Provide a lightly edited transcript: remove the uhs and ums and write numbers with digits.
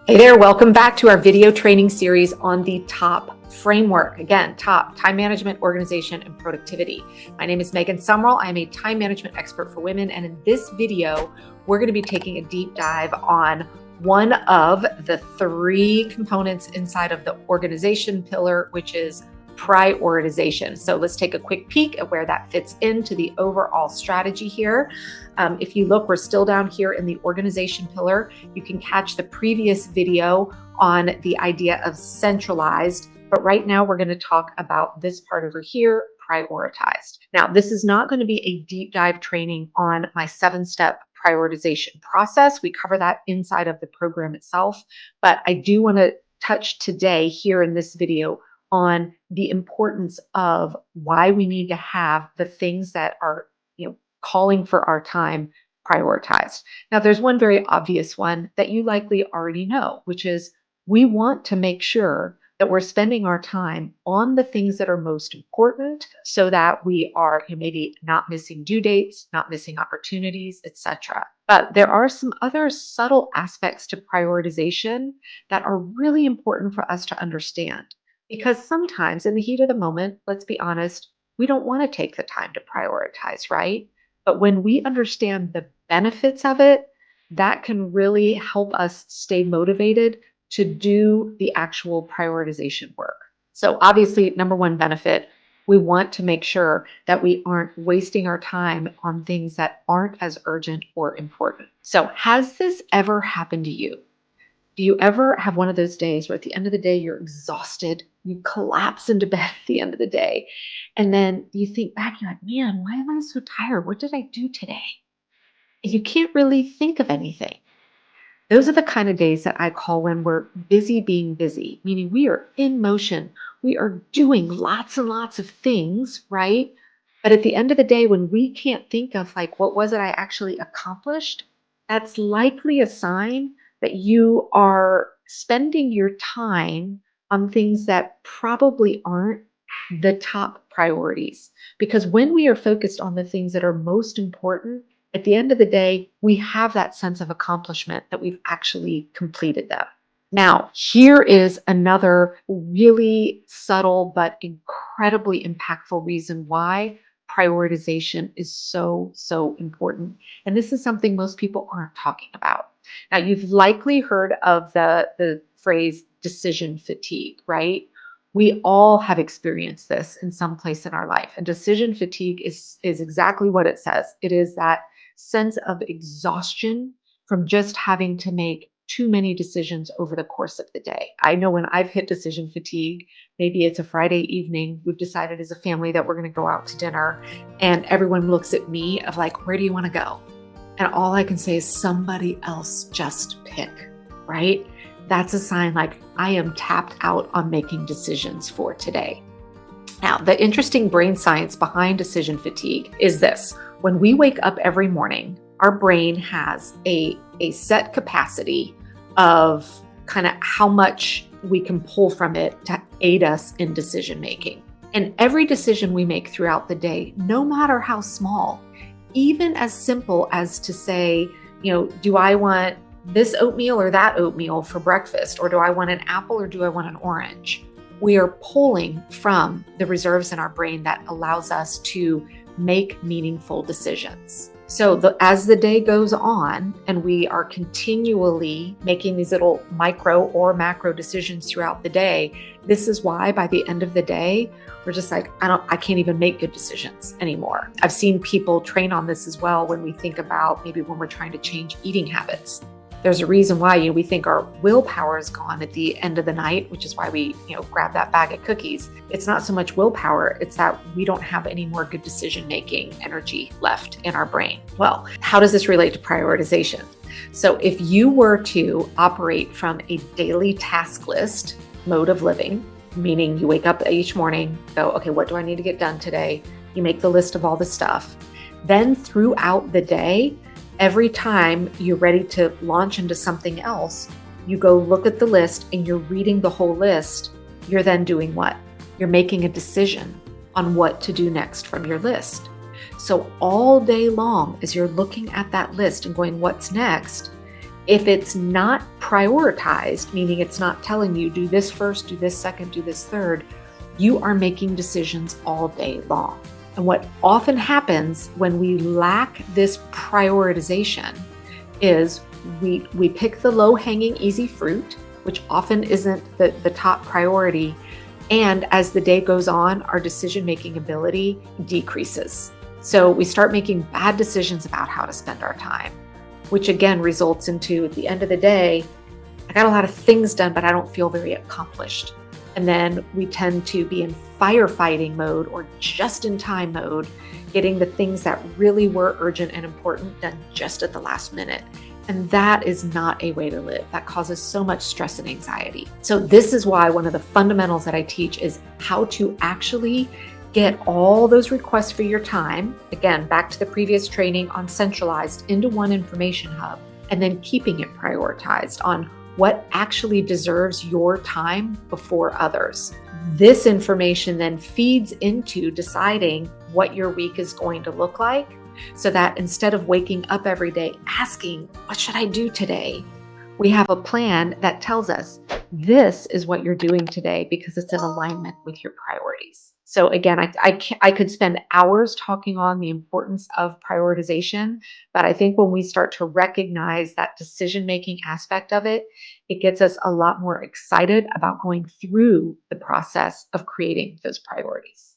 Hey there, welcome back to our video training series on the TOP framework. Again, TOP, time management, organization, and productivity. My name is Megan Sumrell. I am a time management expert for women. And in this video, we're going to be taking a deep dive on one of the three components inside of the organization pillar, which is prioritization. So let's take a quick peek at where that fits into the overall strategy here. If you look, we're still down here in the organization pillar. You can catch the previous video on the idea of centralized, but right now we're going to talk about this part over here, prioritized. Now, this is not going to be a deep dive training on my 7-step prioritization process. We cover that inside of the program itself, but I do want to touch today here in this video on the importance of why we need to have the things that are, calling for our time prioritized. Now, there's one very obvious one that you likely already know, which is we want to make sure that we're spending our time on the things that are most important so that we are maybe not missing due dates, not missing opportunities, etc. But there are some other subtle aspects to prioritization that are really important for us to understand. Because sometimes in the heat of the moment, let's be honest, we don't want to take the time to prioritize, right? But when we understand the benefits of it, that can really help us stay motivated to do the actual prioritization work. So obviously, number one benefit, we want to make sure that we aren't wasting our time on things that aren't as urgent or important. So has this ever happened to you? Do you ever have one of those days where at the end of the day, you're exhausted, you collapse into bed at the end of the day, and then you think back, you're like, man, why am I so tired? What did I do today? And you can't really think of anything. Those are the kind of days that I call when we're busy being busy, meaning we are in motion. We are doing lots and lots of things, right? But at the end of the day, when we can't think of what was it I actually accomplished, that's likely a sign that you are spending your time on things that probably aren't the top priorities. Because when we are focused on the things that are most important, at the end of the day, we have that sense of accomplishment that we've actually completed them. Now, here is another really subtle but incredibly impactful reason why prioritization is so important. And this is something most people aren't talking about. Now, you've likely heard of the phrase decision fatigue, right? We all have experienced this in some place in our life. And decision fatigue is exactly what it says. It is that sense of exhaustion from just having to make too many decisions over the course of the day. I know when I've hit decision fatigue, maybe it's a Friday evening, we've decided as a family that we're going to go out to dinner, and everyone looks at me of where do you want to go? And all I can say is somebody else just pick, right? That's a sign I am tapped out on making decisions for today. Now, the interesting brain science behind decision fatigue is this. When we wake up every morning, our brain has a set capacity of kind of how much we can pull from it to aid us in decision making. And every decision we make throughout the day, no matter how small, even as simple as to say, do I want this oatmeal or that oatmeal for breakfast? Or do I want an apple or do I want an orange? We are pulling from the reserves in our brain that allows us to make meaningful decisions. So as the day goes on and we are continually making these little micro or macro decisions throughout the day, this is why by the end of the day, we're just I can't even make good decisions anymore. I've seen people train on this as well when we think about maybe when we're trying to change eating habits. There's a reason why we think our willpower is gone at the end of the night, which is why we grab that bag of cookies. It's not so much willpower, it's that we don't have any more good decision-making energy left in our brain. Well, how does this relate to prioritization? So if you were to operate from a daily task list mode of living, meaning you wake up each morning, go, okay, what do I need to get done today? You make the list of all the stuff. Then throughout the day, every time you're ready to launch into something else, you go look at the list and you're reading the whole list. You're then doing what? You're making a decision on what to do next from your list. So all day long, as you're looking at that list and going, what's next? If it's not prioritized, meaning it's not telling you do this first, do this second, do this third, you are making decisions all day long. And what often happens when we lack this prioritization is we pick the low-hanging easy fruit, which often isn't the top priority. And as the day goes on, our decision-making ability decreases. So we start making bad decisions about how to spend our time, which again results into, at the end of the day, I got a lot of things done, but I don't feel very accomplished. And then we tend to be in firefighting mode or just in time mode, getting the things that really were urgent and important done just at the last minute. And that is not a way to live. That causes so much stress and anxiety. So this is why one of the fundamentals that I teach is how to actually get all those requests for your time, again, back to the previous training on centralized, into one information hub, and then keeping it prioritized on what actually deserves your time before others. This information then feeds into deciding what your week is going to look like, so that instead of waking up every day asking, what should I do today? We have a plan that tells us this is what you're doing today because it's in alignment with your priorities. So again, I could spend hours talking on the importance of prioritization, but I think when we start to recognize that decision-making aspect of it, it gets us a lot more excited about going through the process of creating those priorities.